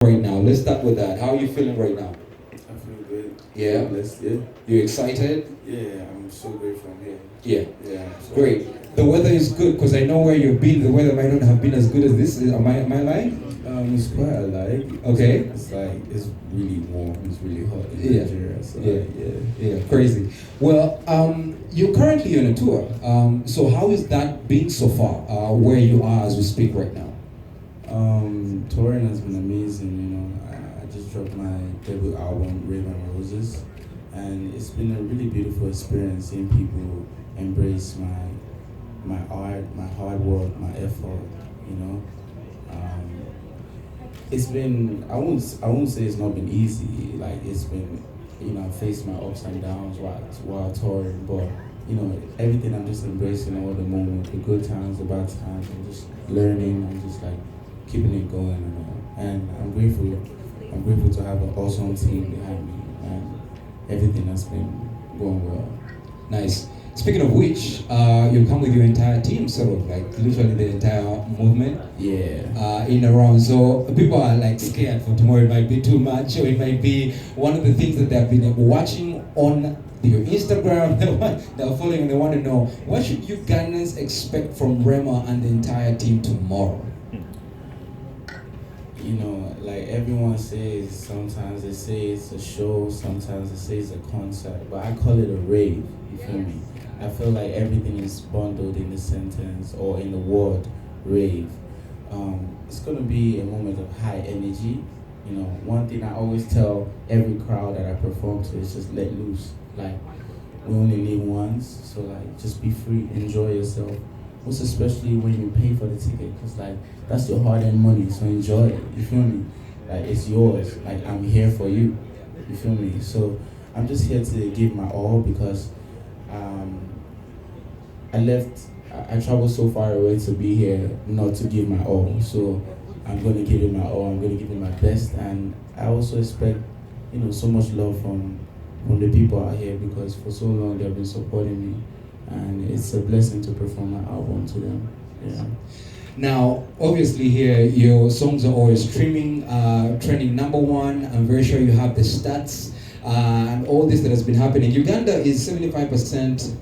Right now, let's start with that. How are you feeling right now? I feel good. Yeah? Blessed. Yeah. You excited? Yeah. I'm so grateful. I'm here. Yeah. Yeah. So Great. The weather is good because I know where you've been. The weather might not have been as good as this. Am I lying? it's quite alike. Okay. It's like it's really warm. It's really hot in Yeah. Nigeria. So Yeah. yeah. Yeah, crazy. Well, you're currently on a tour. So how is that been so far? Where you are as we speak right now? Touring has been amazing. I just dropped my debut album, Raven Roses, and it's been a really beautiful experience seeing people embrace my art, my hard work, my effort. You know, um, it's been I won't say it's not been easy. Like it's been, I faced my ups and downs while touring, but everything I'm just embracing all the moment, the good times, the bad times, and just learning and just like keeping it going and I'm grateful. I'm grateful to have an awesome team behind me and everything has been going well. Nice. Speaking of which, you come with your entire team, sort of like literally the entire movement. Yeah. In around. So people are like scared for tomorrow. It might be too much, or it might be one of the things that they've been watching on your Instagram. They're following and they want to know what should Ugandans expect from Rema and the entire team tomorrow. Like everyone says, sometimes they say it's a show, sometimes they say it's a concert, but I call it a rave, you feel me? I feel like everything is bundled in the sentence or in the word rave. It's gonna be a moment of high energy. One thing I always tell every crowd that I perform to is just let loose. Like, we only live once, so like just be free, enjoy yourself. Most especially when you pay for the ticket, because like that's your hard-earned money, so enjoy it. You feel me? Like it's yours. Like I'm here for you. You feel me? So I'm just here to give my all because I traveled so far away to be here, not to give my all. So I'm gonna give it my all. I'm gonna give it my best, and I also expect, so much love from the people out here because for so long they've been supporting me, and it's a blessing to perform my album to them. Yeah. Now, obviously here, your songs are always streaming, trending number one. I'm very sure you have the stats and all this that has been happening. Uganda is 75%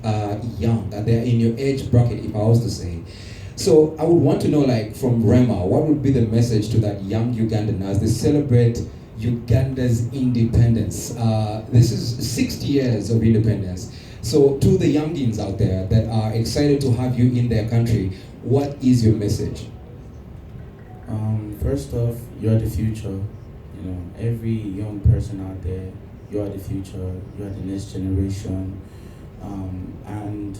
young, and they're in your age bracket, if I was to say. So I would want to know, like, from Rema, what would be the message to that young Ugandan as they celebrate Uganda's independence? This is 60 years of independence. So to the youngins out there that are excited to have you in their country, what is your message? First off, you're the future. Every young person out there, you are the future. You are the next generation. And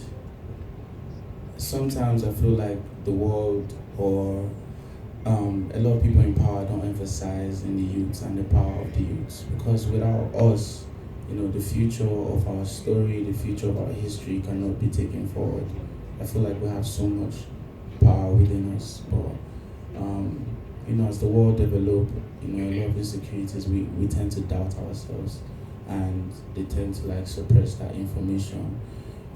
sometimes I feel like the world or a lot of people in power don't emphasize in the youth and the power of the youth because without us, the future of our story, the future of our history cannot be taken forward. I feel like we have so much power within us, but as the world develops, a lot of insecurities, we tend to doubt ourselves, and they tend to like suppress that information.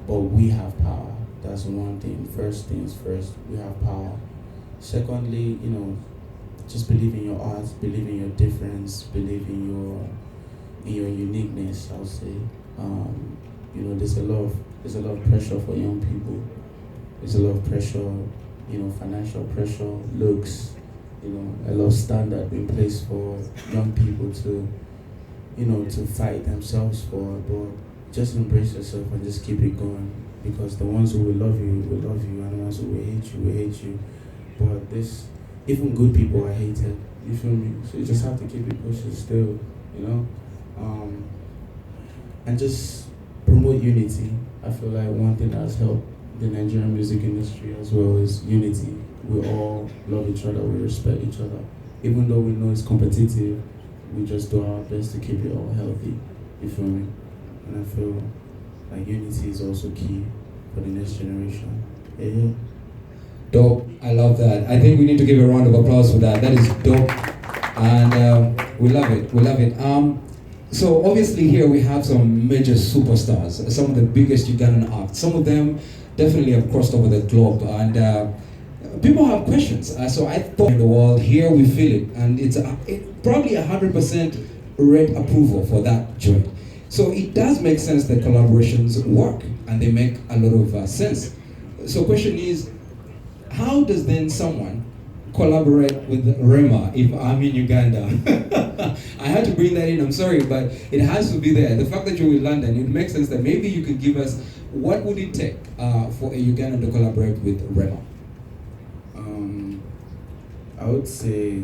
But we have power. That's one thing. First things first, we have power. Secondly, just believe in your art, believe in your difference, believe in your uniqueness. I'll say, there's a lot of pressure for young people. There's a lot of pressure, financial pressure, looks, a lot of standard being placed for young people to fight themselves for. But just embrace yourself and just keep it going because the ones who will love you, and the ones who will hate you. But even good people are hated. You feel me? So you just have to keep it pushing still, and just promote unity. I feel like one thing that has helped the Nigerian music industry as well is unity. We all love each other, we respect each other. Even though we know it's competitive, we just do our best to keep it all healthy. You feel me? And I feel like unity is also key for the next generation. Yeah. Dope. I love that. I think we need to give a round of applause for that. That is dope. And we love it. We love it. So obviously here we have some major superstars, some of the biggest Ugandan acts. Some of them definitely have crossed over the globe. And people have questions. So I thought in the world, here we feel it, and it's probably 100% red approval for that joint. So it does make sense that collaborations work, and they make a lot of sense. So question is, how does then someone collaborate with Rena if I'm in Uganda? I had to bring that in, I'm sorry, but it has to be there. The fact that you're in London, it makes sense that maybe you could give us, what would it take for a Ugandan to collaborate with Rena? I would say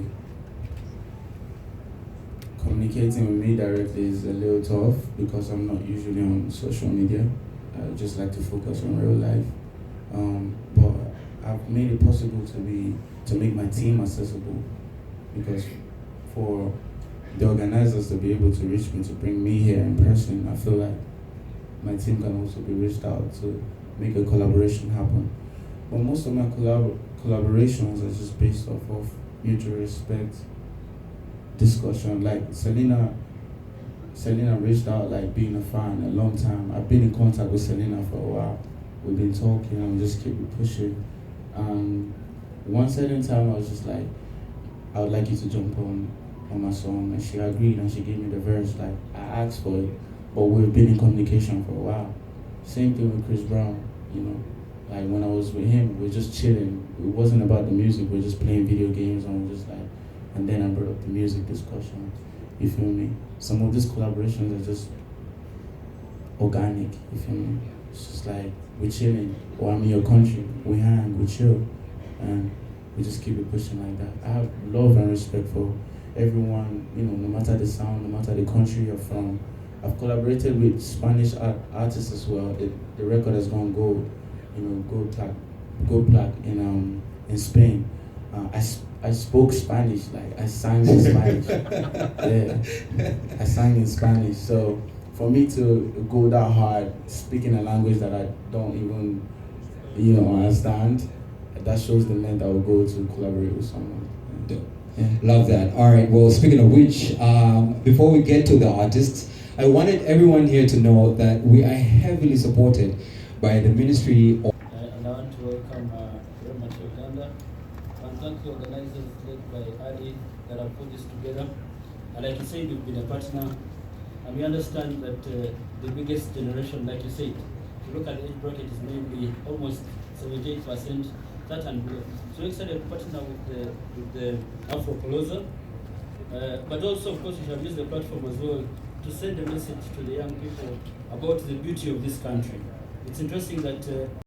communicating with me directly is a little tough because I'm not usually on social media. I just like to focus on real life. But I've made it possible to make my team accessible, because for the organizers to be able to reach me, to bring me here in person, I feel like my team can also be reached out to make a collaboration happen. But most of my collaborations are just based off of mutual respect, discussion. Like Selena reached out, like being a fan a long time. I've been in contact with Selena for a while. We've been talking and just keep it pushing. And one certain time I was just like, I would like you to jump on my song, and she agreed and she gave me the verse. Like, I asked for it, but we've been in communication for a while. Same thing with Chris Brown, you know. Like when I was with him, we're just chilling. It wasn't about the music, we're just playing video games, and we're just like, and then I brought up the music discussion. You feel me? Some of these collaborations are just organic, you feel me? It's just like, we're chilling, or I'm in your country, we hang, we chill, and we just keep it pushing like that. I have love and respect for everyone, you know, no matter the sound, no matter the country you're from. I've collaborated with Spanish artists as well. The record has gone gold, you know, gold plaque in Spain. I spoke Spanish, like I sang in Spanish. Yeah, I sang in Spanish. So for me to go that hard, speaking a language that I don't even, you know, understand, that shows the length I will go to collaborate with someone. Yeah. Love that. All right. Well, speaking of which, before we get to the artists, I wanted everyone here to know that we are heavily supported by the Ministry of. And I want to welcome Rena to Uganda and thank the organizers led by Ali that have put this together. And like you said, we've been a partner, and we understand that the biggest generation, like you said, if you look at the age bracket, is maybe almost 78%. That and below. So we're excited to partner with the Afro Closer, but also, of course, we shall use the platform as well to send a message to the young people about the beauty of this country. It's interesting that